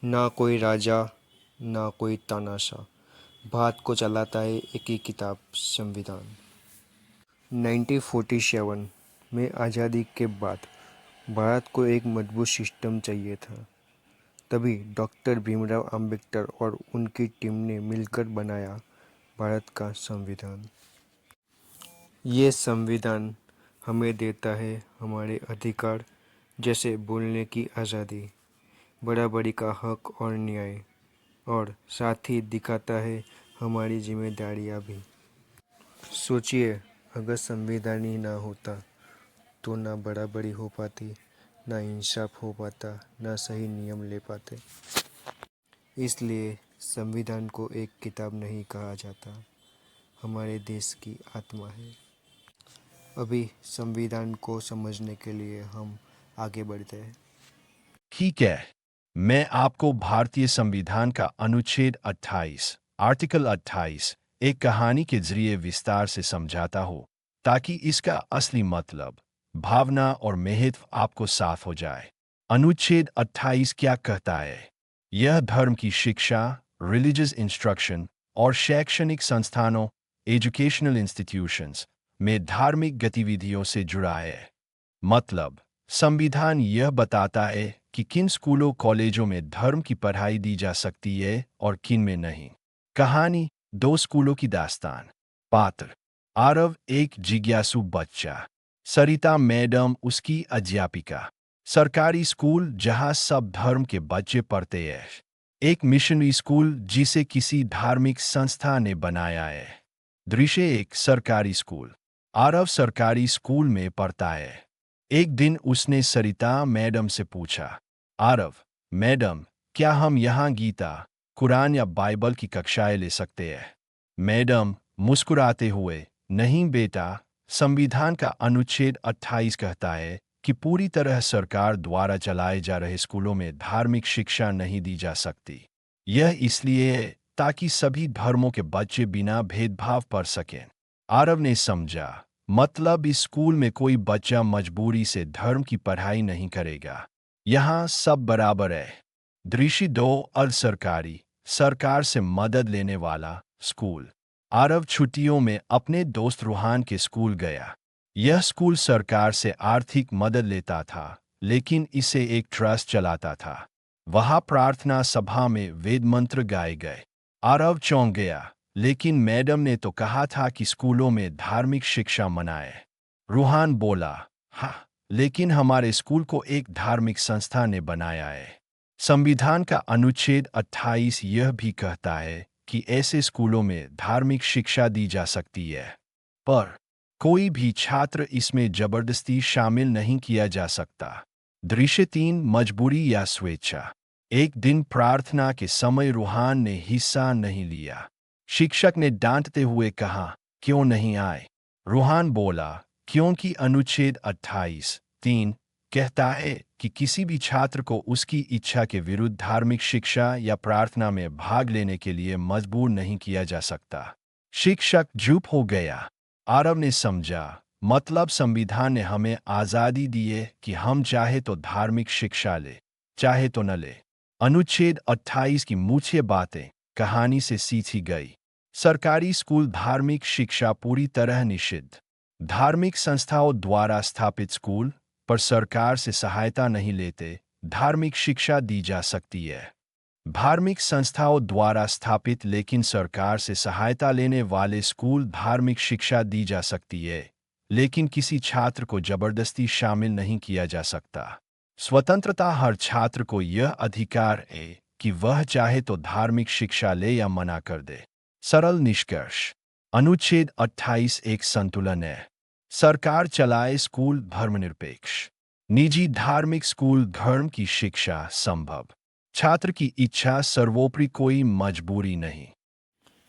ना कोई राजा ना कोई तानाशाह, भारत को चलाता है एक ही किताब, संविधान। 1947 में आज़ादी के बाद भारत को एक मजबूत सिस्टम चाहिए था। तभी डॉक्टर भीमराव अंबेडकर और उनकी टीम ने मिलकर बनाया भारत का संविधान। ये संविधान हमें देता है हमारे अधिकार, जैसे बोलने की आज़ादी, बराबरी का हक और न्याय, और साथ ही दिखाता है हमारी जिम्मेदारियां भी। सोचिए, अगर संविधान ही ना होता तो ना बराबरी हो पाती, ना इंसाफ हो पाता, ना सही नियम ले पाते। इसलिए संविधान को एक किताब नहीं कहा जाता, हमारे देश की आत्मा है। अभी संविधान को समझने के लिए हम आगे बढ़ते हैं। ठीक है, मैं आपको भारतीय संविधान का अनुच्छेद 28, आर्टिकल 28, एक कहानी के जरिए विस्तार से समझाता हूँ, ताकि इसका असली मतलब, भावना और महत्व आपको साफ हो जाए। अनुच्छेद 28 क्या कहता है? यह धर्म की शिक्षा, रिलीजियस इंस्ट्रक्शन और शैक्षणिक संस्थानों, एजुकेशनल इंस्टीट्यूशंस में धार्मिक गतिविधियों से जुड़ा है। मतलब, संविधान यह बताता है कि किन स्कूलों कॉलेजों में धर्म की पढ़ाई दी जा सकती है और किन में नहीं। कहानी, 2 स्कूलों की दास्तान। पात्र, आरव एक जिज्ञासु बच्चा, सरिता मैडम उसकी अध्यापिका। सरकारी स्कूल जहां सब धर्म के बच्चे पढ़ते हैं। एक मिशनरी स्कूल जिसे किसी धार्मिक संस्था ने बनाया है। दृश्य 1, सरकारी स्कूल। आरव सरकारी स्कूल में पढ़ता है। एक दिन उसने सरिता मैडम से पूछा, आरव मैडम, क्या हम यहाँ गीता, कुरान या बाइबल की कक्षाएं ले सकते हैं? मैडम मुस्कुराते हुए, नहीं बेटा, संविधान का अनुच्छेद 28 कहता है कि पूरी तरह सरकार द्वारा चलाए जा रहे स्कूलों में धार्मिक शिक्षा नहीं दी जा सकती। यह इसलिए है ताकि सभी धर्मों के बच्चे बिना भेदभाव पढ़ सकें। आरव ने समझा, मतलब इस स्कूल में कोई बच्चा मजबूरी से धर्म की पढ़ाई नहीं करेगा। यहाँ सब बराबर है। दृश्य 2, अर्ध सरकारी, सरकार से मदद लेने वाला स्कूल। आरव छुट्टियों में अपने दोस्त रूहान के स्कूल गया। यह स्कूल सरकार से आर्थिक मदद लेता था, लेकिन इसे एक ट्रस्ट चलाता था। वहाँ प्रार्थना सभा में वेद मंत्र गाए गए। आरव चौंक गया, लेकिन मैडम ने तो कहा था कि स्कूलों में धार्मिक शिक्षा मनाए। रूहान बोला, हाँ, लेकिन हमारे स्कूल को एक धार्मिक संस्था ने बनाया है। संविधान का अनुच्छेद 28 यह भी कहता है कि ऐसे स्कूलों में धार्मिक शिक्षा दी जा सकती है, पर कोई भी छात्र इसमें जबरदस्ती शामिल नहीं किया जा सकता। दृश्य 3, मजबूरी या स्वेच्छा। एक दिन प्रार्थना के समय रूहान ने हिस्सा नहीं लिया। शिक्षक ने डांटते हुए कहा, क्यों नहीं आए? रूहान बोला, क्योंकि अनुच्छेद 28(3) कहता है कि किसी भी छात्र को उसकी इच्छा के विरुद्ध धार्मिक शिक्षा या प्रार्थना में भाग लेने के लिए मजबूर नहीं किया जा सकता। शिक्षक चुप हो गया। आरव ने समझा, मतलब संविधान ने हमें आज़ादी दी है कि हम चाहे तो धार्मिक शिक्षा ले, चाहे तो न ले। अनुच्छेद 28 की मुख्य बातें कहानी से सीखी गई। सरकारी स्कूल धार्मिक शिक्षा पूरी तरह निषिद्ध। धार्मिक संस्थाओं द्वारा स्थापित स्कूल पर सरकार से सहायता नहीं लेते धार्मिक शिक्षा दी जा सकती है। धार्मिक संस्थाओं द्वारा स्थापित लेकिन सरकार से सहायता लेने वाले स्कूल धार्मिक शिक्षा दी जा सकती है, लेकिन किसी छात्र को जबरदस्ती शामिल नहीं किया जा सकता। स्वतंत्रता, हर छात्र को यह अधिकार है कि वह चाहे तो धार्मिक शिक्षा ले या मना कर दे। सरल निष्कर्ष, अनुच्छेद 28 एक संतुलन है। सरकार चलाए स्कूल धर्मनिरपेक्ष, निजी धार्मिक स्कूल धर्म की शिक्षा संभव, छात्र की इच्छा सर्वोपरि, कोई मजबूरी नहीं।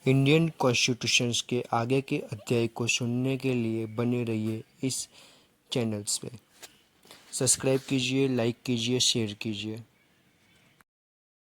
इंडियन कॉन्स्टिट्यूशन के आगे के अध्याय को सुनने के लिए बने रहिए इस चैनल्स पे। सब्सक्राइब कीजिए, लाइक कीजिए, शेयर कीजिए।